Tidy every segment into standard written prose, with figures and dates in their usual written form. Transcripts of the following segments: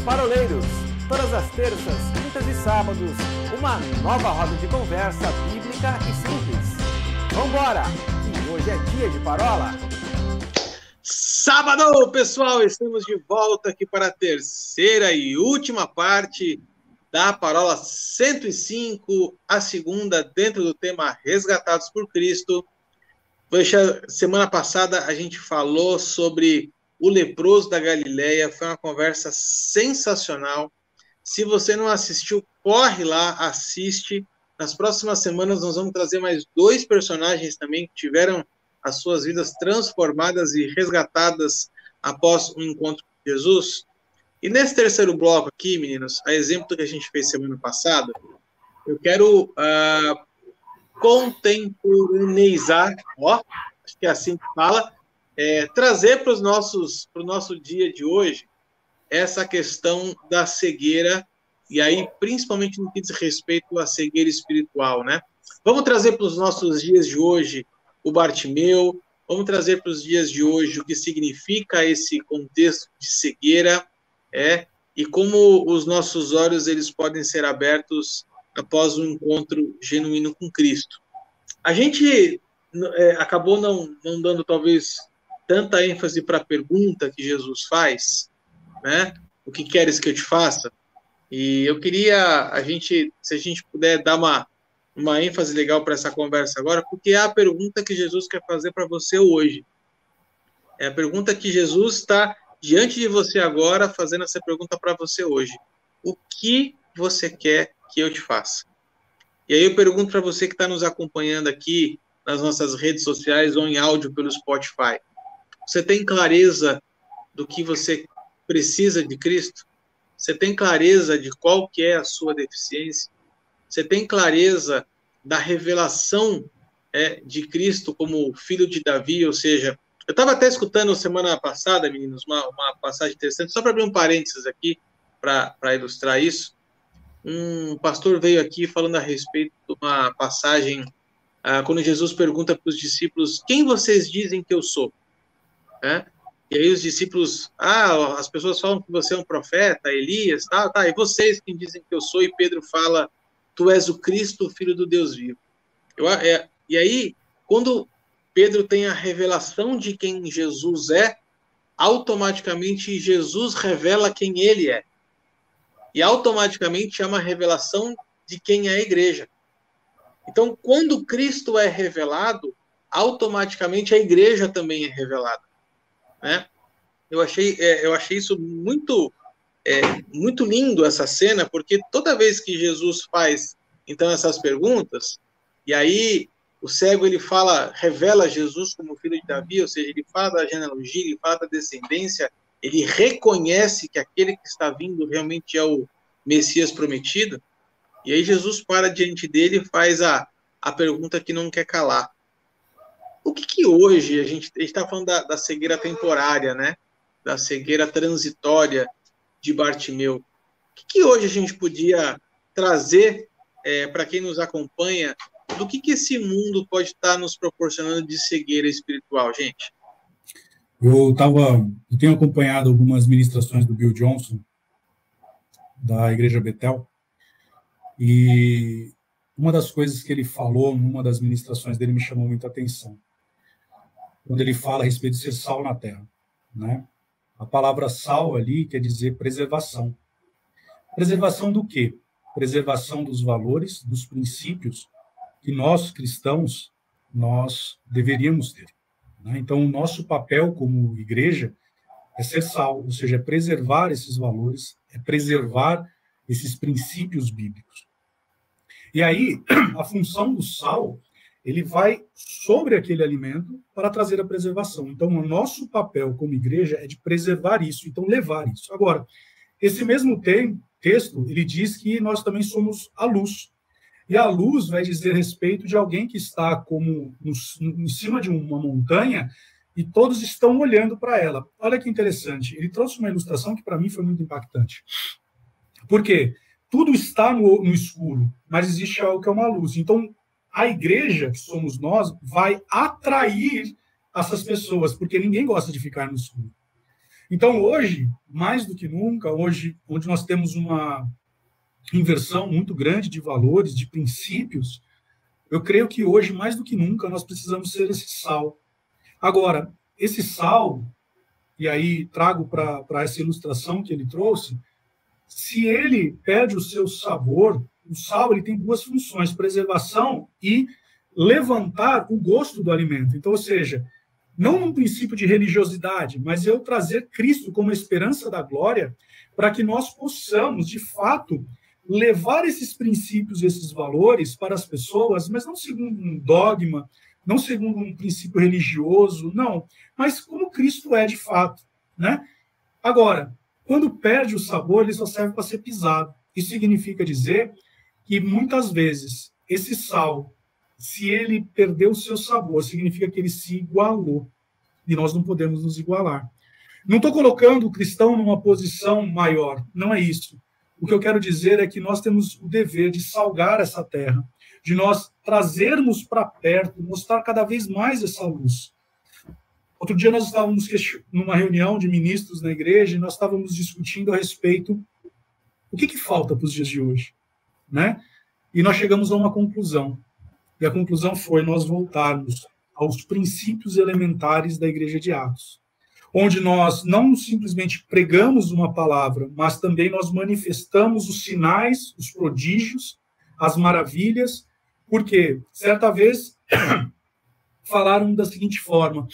Paroleiros, todas as terças, quintas e sábados, uma nova roda de conversa bíblica e simples. Vambora, que hoje é dia de parola. Sábado, pessoal, estamos de volta aqui para a terceira e última parte da parola 105, a segunda dentro do tema Resgatados por Cristo. Poxa, semana passada a gente falou sobre o leproso da Galileia, foi uma conversa sensacional. Se você não assistiu, corre lá, assiste. Nas próximas semanas nós vamos trazer mais 2 personagens também que tiveram as suas vidas transformadas e resgatadas após um encontro com Jesus. E nesse terceiro bloco aqui, meninos, a exemplo do que a gente fez semana passada, eu quero contemporaneizar, acho que é assim que fala, trazer para o nosso dia de hoje essa questão da cegueira, e aí principalmente no que diz respeito à cegueira espiritual, né? Vamos trazer para os nossos dias de hoje o Bartimeu, vamos trazer para os dias de hoje o que significa esse contexto de cegueira, e como os nossos olhos eles podem ser abertos após um encontro genuíno com Cristo. A gente acabou não dando, talvez, tanta ênfase para a pergunta que Jesus faz, né? O que queres que eu te faça? E eu queria, se a gente puder dar uma ênfase legal para essa conversa agora, porque é a pergunta que Jesus quer fazer para você hoje. É a pergunta que Jesus está diante de você agora, fazendo essa pergunta para você hoje. O que você quer que eu te faça? E aí eu pergunto para você que está nos acompanhando aqui nas nossas redes sociais ou em áudio pelo Spotify. Você tem clareza do que você precisa de Cristo? Você tem clareza de qual que é a sua deficiência? Você tem clareza da revelação de Cristo como filho de Davi? Ou seja, eu estava até escutando semana passada, meninos, uma passagem interessante, só para abrir um parênteses aqui, para ilustrar isso. Um pastor veio aqui falando a respeito de uma passagem, quando Jesus pergunta para os discípulos, quem vocês dizem que eu sou? E aí os discípulos, as pessoas falam que você é um profeta, Elias, tá, e vocês quem dizem que eu sou? E Pedro fala, tu és o Cristo, o Filho do Deus vivo. E aí, quando Pedro tem a revelação de quem Jesus é, automaticamente Jesus revela quem ele é. E automaticamente é uma revelação de quem é a igreja. Então, quando Cristo é revelado, automaticamente a igreja também é revelada, né? Eu achei isso muito lindo, essa cena, porque toda vez que Jesus faz, então, essas perguntas, e aí o cego, ele revela Jesus como filho de Davi, ou seja, ele fala da genealogia, ele fala da descendência, ele reconhece que aquele que está vindo realmente é o Messias prometido, e aí Jesus para diante dele e faz a pergunta que não quer calar. O que hoje, a gente está falando da cegueira temporária, né? Da cegueira transitória de Bartimeu. O que hoje a gente podia trazer para quem nos acompanha, do que esse mundo pode estar nos proporcionando de cegueira espiritual, gente? Eu tenho acompanhado algumas ministrações do Bill Johnson, da Igreja Betel, e uma das coisas que ele falou numa das ministrações dele me chamou muita atenção, quando ele fala a respeito de ser sal na terra, né? A palavra sal ali quer dizer preservação. Preservação do quê? Preservação dos valores, dos princípios que nós, cristãos, nós deveríamos ter, né? Então, o nosso papel como igreja é ser sal, ou seja, é preservar esses valores, é preservar esses princípios bíblicos. E aí, a função do sal, ele vai sobre aquele alimento para trazer a preservação. Então, o nosso papel como igreja é de preservar isso, então levar isso. Agora, esse mesmo texto, ele diz que nós também somos a luz. E a luz vai dizer respeito de alguém que está como em cima de uma montanha e todos estão olhando para ela. Olha que interessante, ele trouxe uma ilustração que para mim foi muito impactante. Por quê? Tudo está no escuro, mas existe algo que é uma luz. Então, a igreja, que somos nós, vai atrair essas pessoas, porque ninguém gosta de ficar no escuro. Então, hoje, mais do que nunca, hoje, onde nós temos uma inversão muito grande de valores, de princípios, eu creio que hoje, mais do que nunca, nós precisamos ser esse sal. Agora, esse sal, e aí trago para essa ilustração que ele trouxe, se ele perde o seu sabor, o sal ele tem duas funções, preservação e levantar o gosto do alimento. Então, ou seja, não num princípio de religiosidade, mas eu trazer Cristo como esperança da glória, para que nós possamos, de fato, levar esses princípios, esses valores para as pessoas, mas não segundo um dogma, não segundo um princípio religioso, não, mas como Cristo é de fato, né? Agora, quando perde o sabor, ele só serve para ser pisado. Isso significa dizer que muitas vezes esse sal, se ele perdeu o seu sabor, significa que ele se igualou. E nós não podemos nos igualar. Não estou colocando o cristão numa posição maior, não é isso. O que eu quero dizer é que nós temos o dever de salgar essa terra, de nós trazermos para perto, mostrar cada vez mais essa luz. Outro dia nós estávamos numa reunião de ministros na igreja e nós estávamos discutindo a respeito o que falta para os dias de hoje, né? E nós chegamos a uma conclusão. E a conclusão foi nós voltarmos aos princípios elementares da igreja de Atos, onde nós não simplesmente pregamos uma palavra, mas também nós manifestamos os sinais, os prodígios, as maravilhas, porque certa vez falaram da seguinte forma: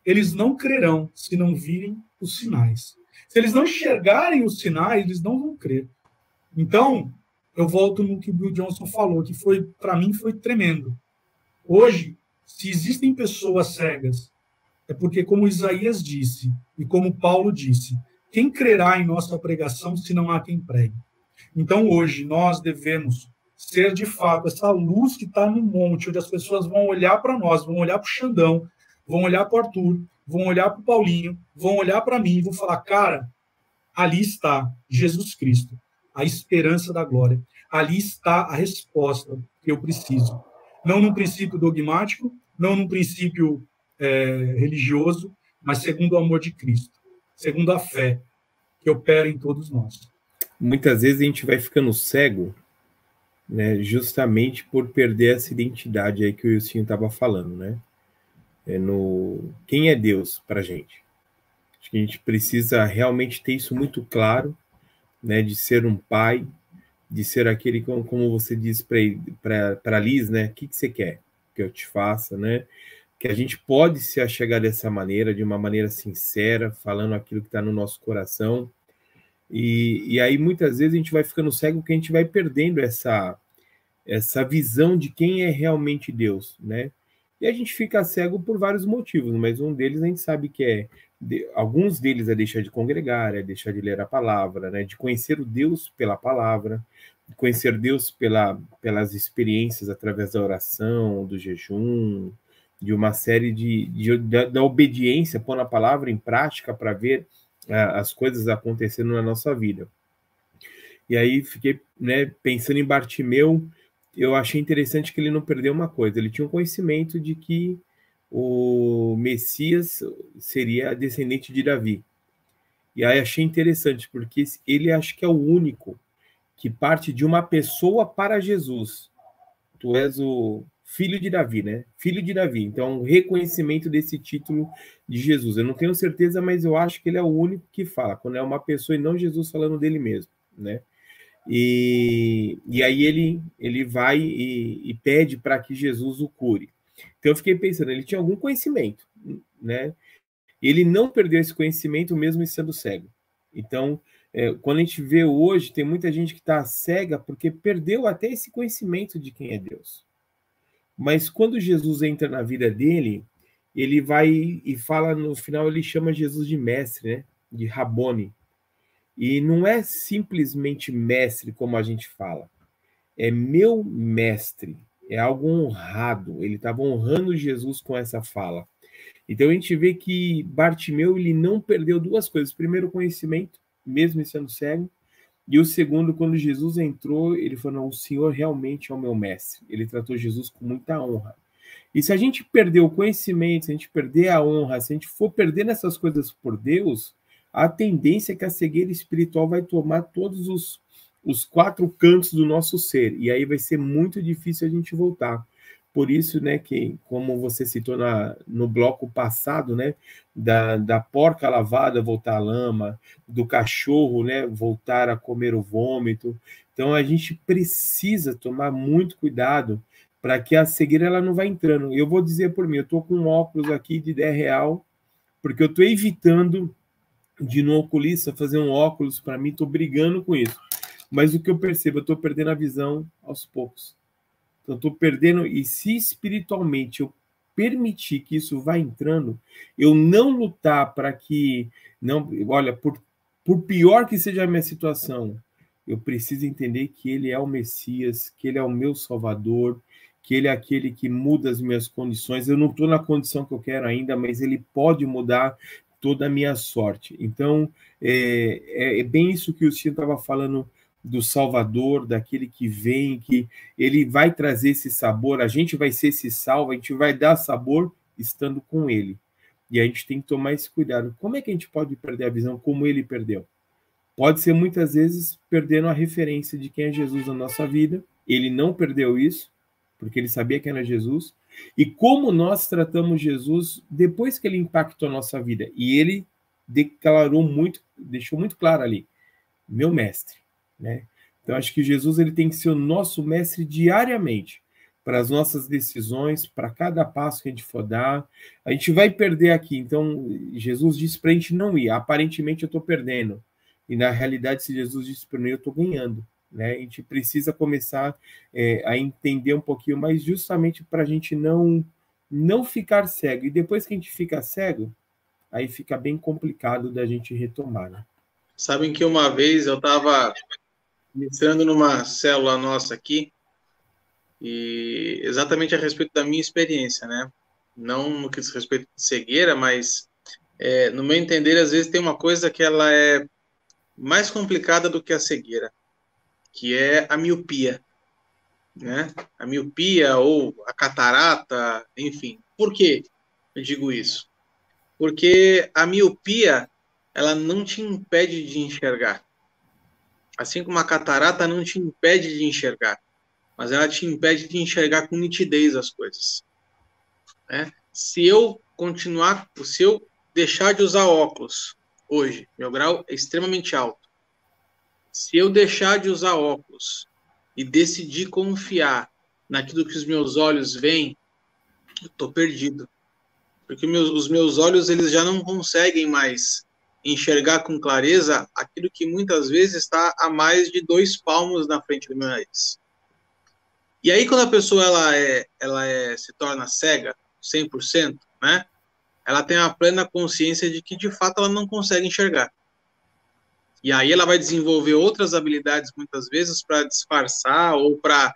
eles não crerão se não virem os sinais. Se eles não enxergarem os sinais, eles não vão crer. Então, eu volto no que o Bill Johnson falou, que foi, para mim, foi tremendo. Hoje, se existem pessoas cegas, é porque, como Isaías disse, e como Paulo disse, quem crerá em nossa pregação se não há quem pregue? Então, hoje, nós devemos ser, de fato, essa luz que está no monte, onde as pessoas vão olhar para nós, vão olhar para o Xandão, vão olhar para o Arthur, vão olhar para o Paulinho, vão olhar para mim e vão falar: cara, ali está Jesus Cristo, a esperança da glória. Ali está a resposta que eu preciso. Não num princípio dogmático, não num princípio religioso, mas segundo o amor de Cristo, segundo a fé que opera em todos nós. Muitas vezes a gente vai ficando cego, né, justamente por perder essa identidade aí que o Wilson estava falando, né? Quem é Deus para a gente? Acho que a gente precisa realmente ter isso muito claro, né, de ser um pai, de ser aquele, como você diz para Liz, né? O que você quer que eu te faça, né? Que a gente pode se achegar dessa maneira, de uma maneira sincera, falando aquilo que está no nosso coração. E aí, muitas vezes, a gente vai ficando cego porque a gente vai perdendo essa visão de quem é realmente Deus, né? E a gente fica cego por vários motivos, mas um deles a gente sabe que alguns deles é deixar de congregar, é deixar de ler a palavra, né? De conhecer o Deus pela palavra, de conhecer Deus pelas experiências através da oração, do jejum, de uma série da obediência, pondo a palavra em prática para ver as coisas acontecendo na nossa vida. E aí fiquei, né, pensando em Bartimeu. Eu achei interessante que ele não perdeu uma coisa. Ele tinha um conhecimento de que o Messias seria descendente de Davi. E aí achei interessante, porque ele acho que é o único que parte de uma pessoa para Jesus. Tu és o filho de Davi, né? Filho de Davi. Então, um reconhecimento desse título de Jesus. Eu não tenho certeza, mas eu acho que ele é o único que fala, quando é uma pessoa e não Jesus falando dele mesmo, né? E aí ele vai e pede para que Jesus o cure. Então eu fiquei pensando, ele tinha algum conhecimento, né? Ele não perdeu esse conhecimento mesmo sendo cego. Então, quando a gente vê hoje, tem muita gente que está cega porque perdeu até esse conhecimento de quem é Deus. Mas quando Jesus entra na vida dele, ele vai e fala, no final ele chama Jesus de mestre, né? De Rabone. E não é simplesmente mestre, como a gente fala. É meu mestre. É algo honrado. Ele estava honrando Jesus com essa fala. Então a gente vê que Bartimeu ele não perdeu duas coisas. Primeiro, o conhecimento, mesmo sendo cego. E o segundo, quando Jesus entrou, ele falou: o Senhor realmente é o meu mestre. Ele tratou Jesus com muita honra. E se a gente perder o conhecimento, se a gente perder a honra, se a gente for perdendo essas coisas por Deus, a tendência é que a cegueira espiritual vai tomar todos os 4 cantos do nosso ser, e aí vai ser muito difícil a gente voltar. Por isso, né, que, como você citou no bloco passado, né, da porca lavada voltar à lama, do cachorro, né, voltar a comer o vômito. Então, a gente precisa tomar muito cuidado para que a cegueira ela não vá entrando. Eu vou dizer por mim, eu estou com um óculos aqui de R$10, porque eu estou evitando de ir no oculista fazer um óculos para mim, estou brigando com isso. Mas o que eu percebo, eu estou perdendo a visão aos poucos. Então, eu estou perdendo, e se espiritualmente eu permitir que isso vá entrando, eu não lutar para que, não, olha, por pior que seja a minha situação, eu preciso entender que ele é o Messias, que ele é o meu Salvador, que ele é aquele que muda as minhas condições. Eu não estou na condição que eu quero ainda, mas ele pode mudar toda a minha sorte. Então, é bem isso que o Chico estava falando, do Salvador, daquele que vem, que ele vai trazer esse sabor, a gente vai ser esse sal, a gente vai dar sabor estando com ele. E a gente tem que tomar esse cuidado. Como é que a gente pode perder a visão como ele perdeu? Pode ser muitas vezes perdendo a referência de quem é Jesus na nossa vida. Ele não perdeu isso, porque ele sabia quem era Jesus. E como nós tratamos Jesus depois que ele impactou a nossa vida. E ele declarou muito, deixou muito claro ali, meu mestre. Né? Então, acho que Jesus ele tem que ser o nosso mestre diariamente para as nossas decisões, para cada passo que a gente for dar. A gente vai perder aqui. Então, Jesus disse para a gente não ir. Aparentemente, eu estou perdendo. E, na realidade, se Jesus disse para mim, eu estou ganhando. Né? A gente precisa começar a entender um pouquinho mais, justamente para a gente não ficar cego. E depois que a gente fica cego, aí fica bem complicado da gente retomar. Né? Sabem que uma vez eu estava ministrando numa célula nossa aqui, e exatamente a respeito da minha experiência, né? Não no que diz respeito de cegueira, mas no meu entender, às vezes tem uma coisa que ela é mais complicada do que a cegueira, que é a miopia, né? A miopia ou a catarata, enfim. Por que eu digo isso? Porque a miopia, ela não te impede de enxergar. Assim como a catarata não te impede de enxergar, mas ela te impede de enxergar com nitidez as coisas. Né? Se eu deixar de usar óculos hoje, meu grau é extremamente alto. Se eu deixar de usar óculos e decidir confiar naquilo que os meus olhos veem, eu estou perdido. Porque os meus olhos eles já não conseguem mais enxergar com clareza aquilo que muitas vezes está a mais de 2 palmos na frente do meu nariz. E aí, quando a pessoa se torna cega, 100%, né? Ela tem a plena consciência de que, de fato, ela não consegue enxergar. E aí ela vai desenvolver outras habilidades, muitas vezes, para disfarçar ou para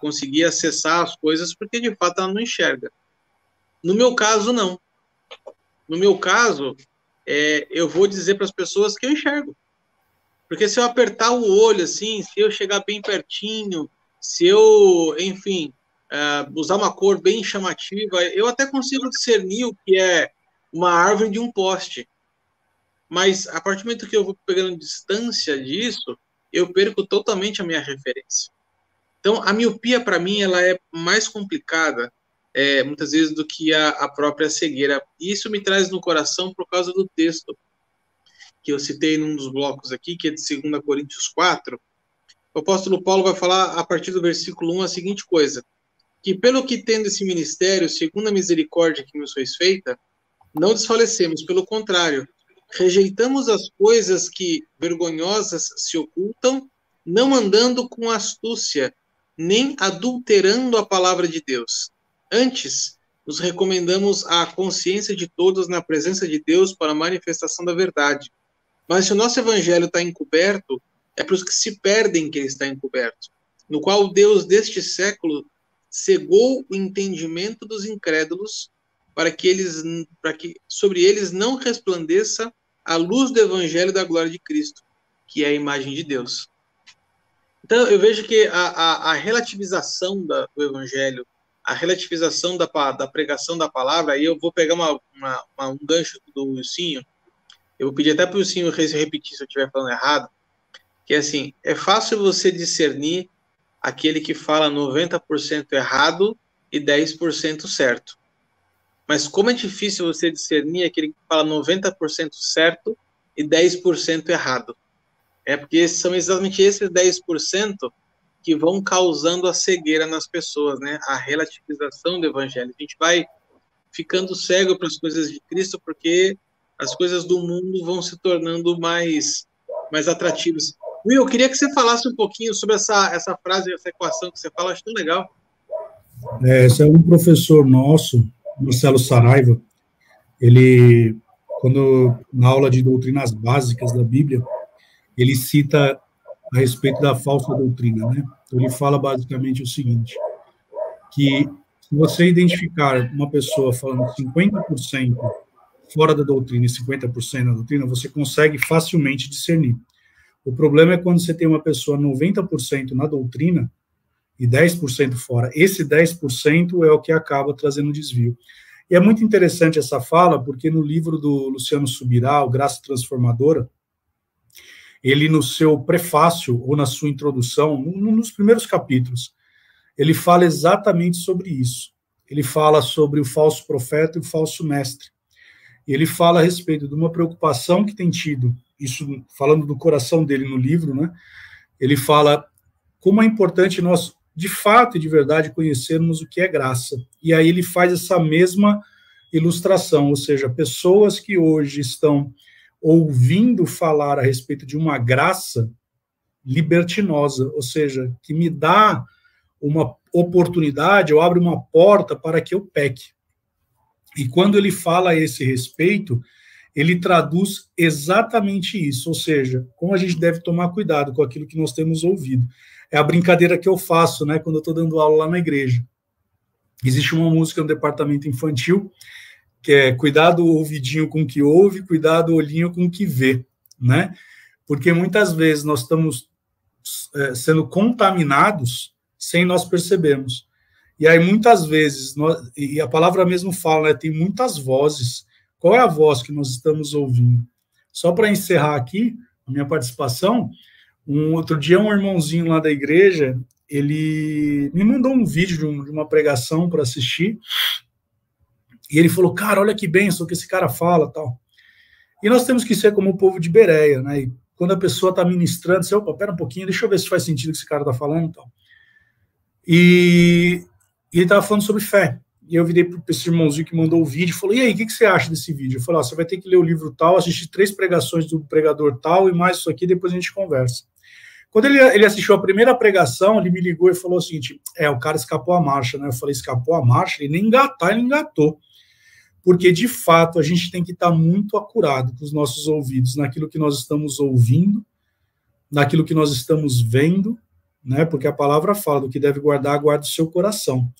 conseguir acessar as coisas, porque, de fato, ela não enxerga. No meu caso, não. No meu caso, eu vou dizer para as pessoas que eu enxergo. Porque se eu apertar o olho, assim, se eu chegar bem pertinho, se eu, enfim, usar uma cor bem chamativa, eu até consigo discernir o que é uma árvore de um poste. Mas, a partir do momento que eu vou pegando distância disso, eu perco totalmente a minha referência. Então, a miopia, para mim, ela é mais complicada, muitas vezes, do que a própria cegueira. E isso me traz no coração por causa do texto que eu citei num dos blocos aqui, que é de 2 Coríntios 4. O apóstolo Paulo vai falar, a partir do versículo 1, a seguinte coisa: que pelo que tendo esse ministério, segundo a misericórdia que nos foi feita, não desfalecemos, pelo contrário, rejeitamos as coisas que vergonhosas se ocultam, não andando com astúcia, nem adulterando a palavra de Deus. Antes, nos recomendamos à consciência de todos na presença de Deus para a manifestação da verdade. Mas se o nosso evangelho está encoberto, é para os que se perdem que ele está encoberto, no qual o Deus deste século cegou o entendimento dos incrédulos, para que sobre eles não resplandeça a luz do evangelho da glória de Cristo, que é a imagem de Deus. Então, eu vejo que a relativização do evangelho, a relativização da pregação da palavra, aí eu vou pegar um gancho do Wilsinho, eu vou pedir até para o senhor repetir se eu estiver falando errado, que é assim, é fácil você discernir aquele que fala 90% errado e 10% certo. Mas como é difícil você discernir aquele que fala 90% certo e 10% errado. É porque são exatamente esses 10% que vão causando a cegueira nas pessoas, né? A relativização do evangelho. A gente vai ficando cego para as coisas de Cristo porque as coisas do mundo vão se tornando mais atrativas. Will, eu queria que você falasse um pouquinho sobre essa frase, essa equação que você fala, acho tão legal. Esse é um professor nosso, Marcelo Saraiva, ele, quando na aula de doutrinas básicas da Bíblia, ele cita a respeito da falsa doutrina, né? Então, ele fala basicamente o seguinte, que se você identificar uma pessoa falando 50% fora da doutrina e 50% na doutrina, você consegue facilmente discernir. O problema é quando você tem uma pessoa 90% na doutrina e 10% fora. Esse 10% é o que acaba trazendo desvio. E é muito interessante essa fala, porque no livro do Luciano Subirá, o Graça Transformadora, ele no seu prefácio, ou na sua introdução, nos primeiros capítulos, ele fala exatamente sobre isso. Ele fala sobre o falso profeta e o falso mestre. Ele fala a respeito de uma preocupação que tem tido, isso falando do coração dele no livro, né? Ele fala como é importante nós, de fato e de verdade, conhecermos o que é graça. E aí ele faz essa mesma ilustração, ou seja, pessoas que hoje estão ouvindo falar a respeito de uma graça libertinosa, ou seja, que me dá uma oportunidade, ou abre uma porta para que eu peque. E quando ele fala a esse respeito, ele traduz exatamente isso, ou seja, como a gente deve tomar cuidado com aquilo que nós temos ouvido. É a brincadeira que eu faço, né, quando eu estou dando aula lá na igreja. Existe uma música no departamento infantil, que é cuidado o ouvidinho com o que ouve, cuidado o olhinho com o que vê, né? Porque muitas vezes nós estamos sendo contaminados sem nós percebermos. E aí muitas vezes, e a palavra mesmo fala, né, tem muitas vozes. Qual é a voz que nós estamos ouvindo? Só para encerrar aqui a minha participação, outro dia um irmãozinho lá da igreja, ele me mandou um vídeo de uma pregação para assistir, e ele falou, cara, olha que bênção que esse cara fala, tal. E nós temos que ser como o povo de Bereia, né? E quando a pessoa está ministrando, você, opa, pera um pouquinho, deixa eu ver se faz sentido o que esse cara está falando, tal. E ele estava falando sobre fé. E eu virei para esse irmãozinho que mandou o vídeo e falou, e aí, o que você acha desse vídeo? Eu falei, você vai ter que ler o livro tal, assistir 3 pregações do pregador tal e mais isso aqui, depois a gente conversa. Quando ele assistiu a primeira pregação, ele me ligou e falou o seguinte, o cara escapou a marcha, né? Eu falei, escapou a marcha? Ele nem engatar, ele engatou. Porque, de fato, a gente tem que estar muito acurado com os nossos ouvidos, naquilo que nós estamos ouvindo, naquilo que nós estamos vendo, né? Porque a palavra fala do que deve guardar, guarda o seu coração.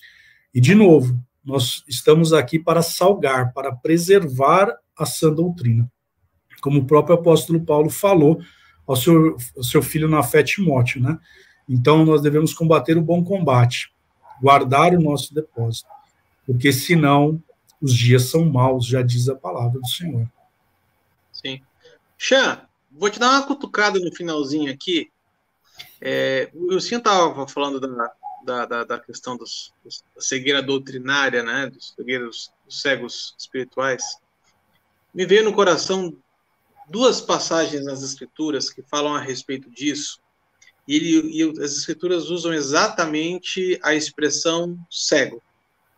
E, de novo, nós estamos aqui para salgar, para preservar a sã doutrina. Como o próprio apóstolo Paulo falou ao seu filho na fé, Timóteo, né? Então, nós devemos combater o bom combate, guardar o nosso depósito, porque, senão, os dias são maus, já diz a palavra do Senhor. Sim. Xan, vou te dar uma cutucada no finalzinho aqui. O senhor estava falando da questão da cegueira doutrinária, né, dos cegos espirituais. Me veio no coração 2 passagens nas Escrituras que falam a respeito disso, e as Escrituras usam exatamente a expressão cego,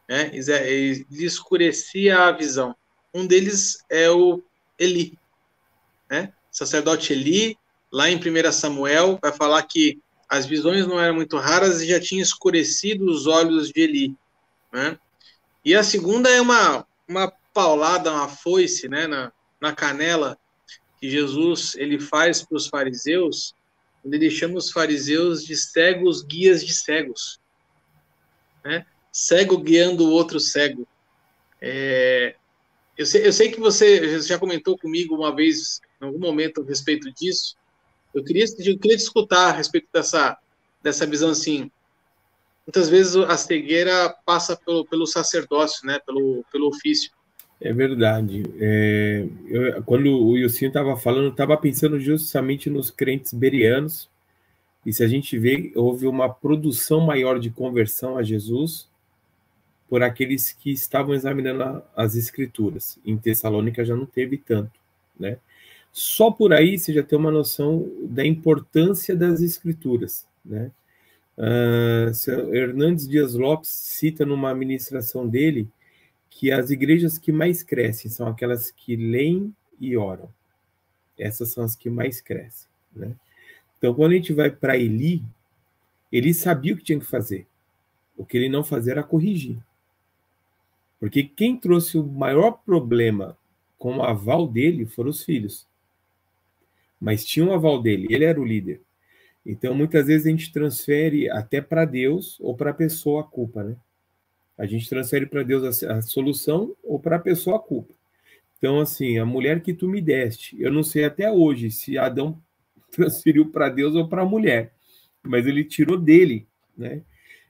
né? Ele escurecia a visão. Um deles é o Eli, né? Sacerdote Eli, lá em 1 Samuel, vai falar que as visões não eram muito raras e já tinha escurecido os olhos de Eli, né? E a segunda é uma paulada, uma foice, né, na canela, que Jesus ele faz para os fariseus, onde ele chama os fariseus de cegos guias de cegos, né? Cego guiando o outro cego. Eu sei que você já comentou comigo uma vez, em algum momento, a respeito disso. Eu queria te escutar a respeito dessa visão, assim. Muitas vezes a cegueira passa pelo sacerdócio, né? Pelo ofício. É verdade. Quando o Wilson estava falando, eu estava pensando justamente nos crentes bereanos, e se a gente vê, houve uma produção maior de conversão a Jesus por aqueles que estavam examinando as Escrituras. Em Tessalônica já não teve tanto, né? Só por aí você já tem uma noção da importância das Escrituras, né? Hernandes Dias Lopes cita numa ministração dele que as igrejas que mais crescem são aquelas que leem e oram. Essas são as que mais crescem, né? Então, quando a gente vai para Eli, ele sabia o que tinha que fazer. O que ele não fazia era corrigir. Porque quem trouxe o maior problema com o aval dele foram os filhos. Mas tinha um aval dele, ele era o líder. Então, muitas vezes a gente transfere até para Deus ou para a pessoa a culpa, né? A gente transfere para Deus a solução ou para a pessoa a culpa. Então, assim, a mulher que tu me deste, eu não sei até hoje se Adão transferiu para Deus ou para a mulher, mas ele tirou dele, né?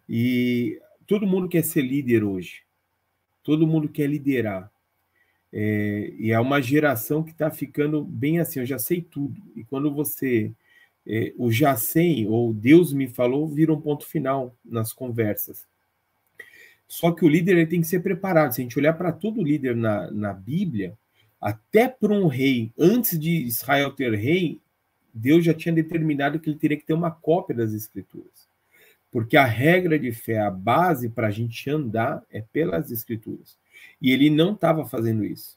E todo mundo quer ser líder hoje. Todo mundo quer liderar. E é uma geração que está ficando bem assim, eu já sei tudo. E quando você... o já sei, ou Deus me falou, vira um ponto final nas conversas. Só que o líder ele tem que ser preparado. Se a gente olhar para todo líder na Bíblia, até para um rei, antes de Israel ter rei, Deus já tinha determinado que ele teria que ter uma cópia das Escrituras. Porque a regra de fé, a base para a gente andar é pelas Escrituras. E ele não estava fazendo isso.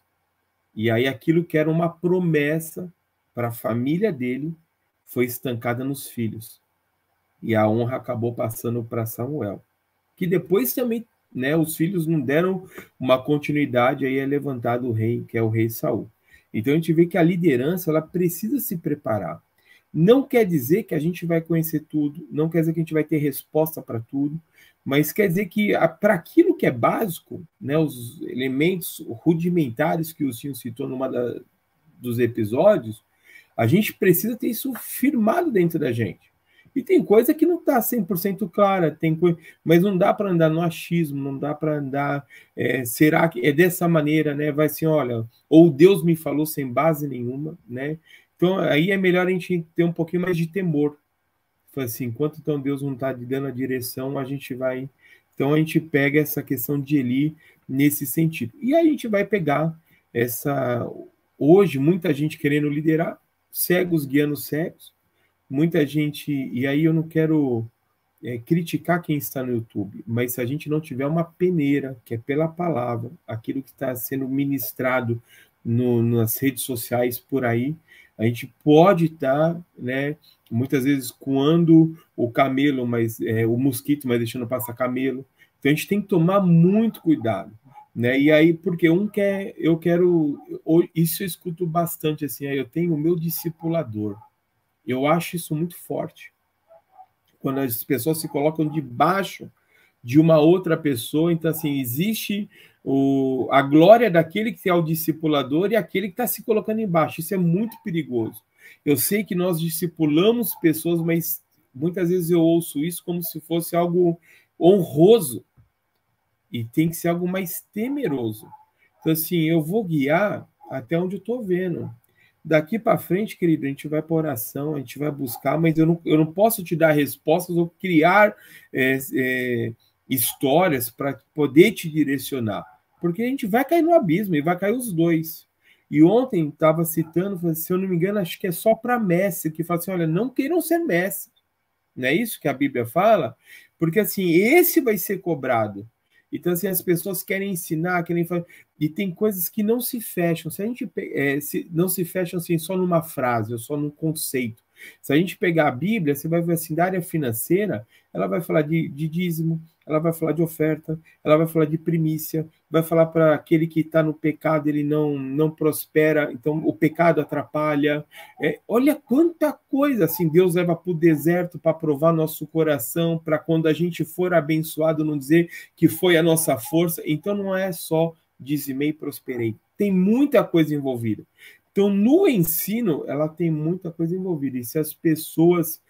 E aí aquilo que era uma promessa para a família dele foi estancada nos filhos. E a honra acabou passando para Samuel. Que depois também, né, os filhos não deram uma continuidade, aí é levantado o rei, que é o rei Saul. Então a gente vê que a liderança ela precisa se preparar. Não quer dizer que a gente vai conhecer tudo, não quer dizer que a gente vai ter resposta para tudo, mas quer dizer que para aquilo que é básico, né, os elementos rudimentares que o senhor citou numa dos episódios, a gente precisa ter isso firmado dentro da gente. E tem coisa que não está 100% clara, mas não dá para andar no achismo, não dá para andar... será que é dessa maneira, né? Vai assim, olha, ou Deus me falou sem base nenhuma, né? Então, aí é melhor a gente ter um pouquinho mais de temor. Assim, enquanto então Deus não está dando a direção, a gente vai... Então, a gente pega essa questão de Eli nesse sentido. E aí a gente vai pegar essa... Hoje, muita gente querendo liderar, cegos guiando cegos, muita gente... E aí eu não quero criticar quem está no YouTube, mas se a gente não tiver uma peneira, que é pela palavra, aquilo que está sendo ministrado nas redes sociais por aí, a gente pode estar, né, muitas vezes coando o camelo, mas o mosquito, mas deixando passar camelo. Então a gente tem que tomar muito cuidado, né? E aí, porque isso eu escuto bastante assim, eu tenho o meu discipulador. Eu acho isso muito forte. Quando as pessoas se colocam debaixo de uma outra pessoa, então assim, existe a glória daquele que é o discipulador e aquele que está se colocando embaixo. Isso é muito perigoso. Eu sei que nós discipulamos pessoas, mas muitas vezes eu ouço isso como se fosse algo honroso. E tem que ser algo mais temeroso. Então, assim, eu vou guiar até onde eu estou vendo. Daqui para frente, querido, a gente vai para oração, a gente vai buscar, mas eu não posso te dar respostas ou criar histórias para poder te direcionar. Porque a gente vai cair no abismo e vai cair os dois. E ontem estava citando, se eu não me engano, acho que é só para mestre, que fala assim, olha, não queiram ser mestre. Não é isso que a Bíblia fala? Porque assim, esse vai ser cobrado. Então, assim, as pessoas querem ensinar, querem fazer... E tem coisas que não se fecham. Se a gente não se fecham assim, só numa frase, ou só num conceito. Se a gente pegar a Bíblia, você vai ver assim, da área financeira, ela vai falar de dízimo, ela vai falar de oferta, ela vai falar de primícia, vai falar para aquele que está no pecado, ele não prospera, então o pecado atrapalha. Olha quanta coisa, assim, Deus leva para o deserto para provar nosso coração, para quando a gente for abençoado não dizer que foi a nossa força. Então não é só dizimei e prosperei. Tem muita coisa envolvida. Então, no ensino, ela tem muita coisa envolvida. E se as pessoas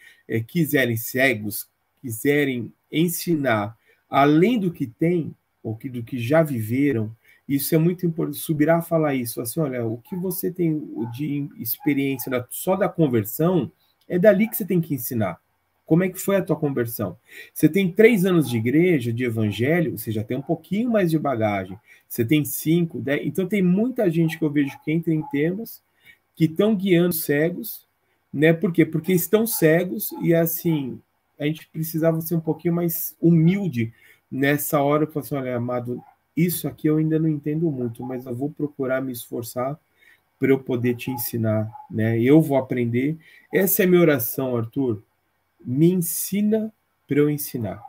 quiserem, cegos, quiserem ensinar além do que tem, ou do que já viveram, Isso é muito importante, subirá a falar isso, assim, olha, o que você tem de experiência só da conversão, é dali que você tem que ensinar. Como é que foi a tua conversão? Você tem 3 anos de igreja, de evangelho, você já tem um pouquinho mais de bagagem. Você tem 5, 10... Então tem muita gente que eu vejo que entra em temas que estão guiando cegos, né? Por quê? Porque estão cegos e, assim, a gente precisava ser um pouquinho mais humilde nessa hora, para assim, olha, amado, isso aqui eu ainda não entendo muito, mas eu vou procurar me esforçar para eu poder te ensinar, né? Eu vou aprender. Essa é a minha oração, Arthur. Me ensina para eu ensinar.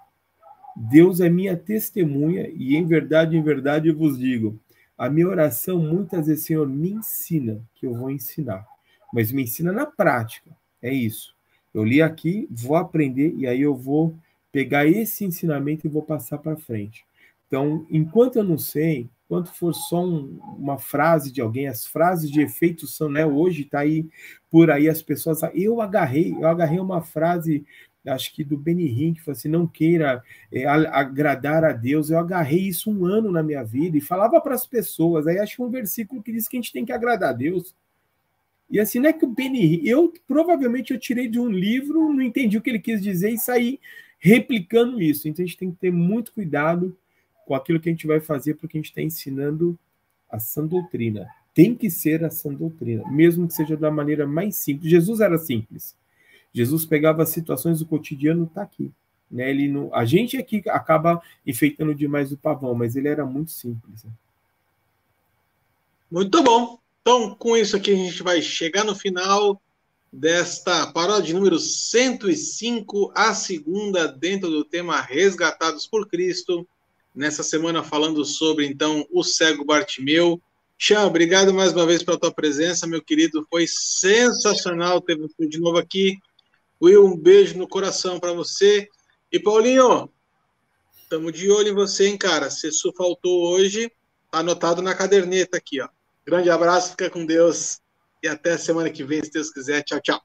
Deus é minha testemunha e em verdade eu vos digo, a minha oração muitas vezes, Senhor, me ensina, que eu vou ensinar. Mas me ensina na prática, é isso. Eu li aqui, vou aprender e aí eu vou pegar esse ensinamento e vou passar para frente. Então, enquanto eu não sei, enquanto for só uma frase de alguém, as frases de efeito são, né? Hoje está aí, por aí as pessoas... Eu agarrei uma frase, acho que do Benny Hinn, que falou assim, não queira agradar a Deus. Eu agarrei isso 1 ano na minha vida e falava para as pessoas. Aí acho que um versículo que diz que a gente tem que agradar a Deus. E assim, não é que o Benny Hinn... Provavelmente eu tirei de um livro, não entendi o que ele quis dizer e saí replicando isso. Então a gente tem que ter muito cuidado com aquilo que a gente vai fazer, porque a gente está ensinando a sã doutrina. Tem que ser a sã doutrina, mesmo que seja da maneira mais simples. Jesus era simples. Jesus pegava as situações do cotidiano, está aqui. Né? Ele não, a gente aqui acaba enfeitando demais o pavão, mas ele era muito simples. Né? Muito bom. Então, com isso aqui, a gente vai chegar no final desta paródia número 105, a segunda dentro do tema Resgatados por Cristo. Nessa semana falando sobre, então, o cego Bartimeu. Xan, obrigado mais uma vez pela tua presença, meu querido. Foi sensacional ter você de novo aqui. Will, um beijo no coração para você. E, Paulinho, estamos de olho em você, hein, cara? Se isso faltou hoje, tá anotado na caderneta aqui, ó. Grande abraço, fica com Deus. E até semana que vem, se Deus quiser. Tchau, tchau.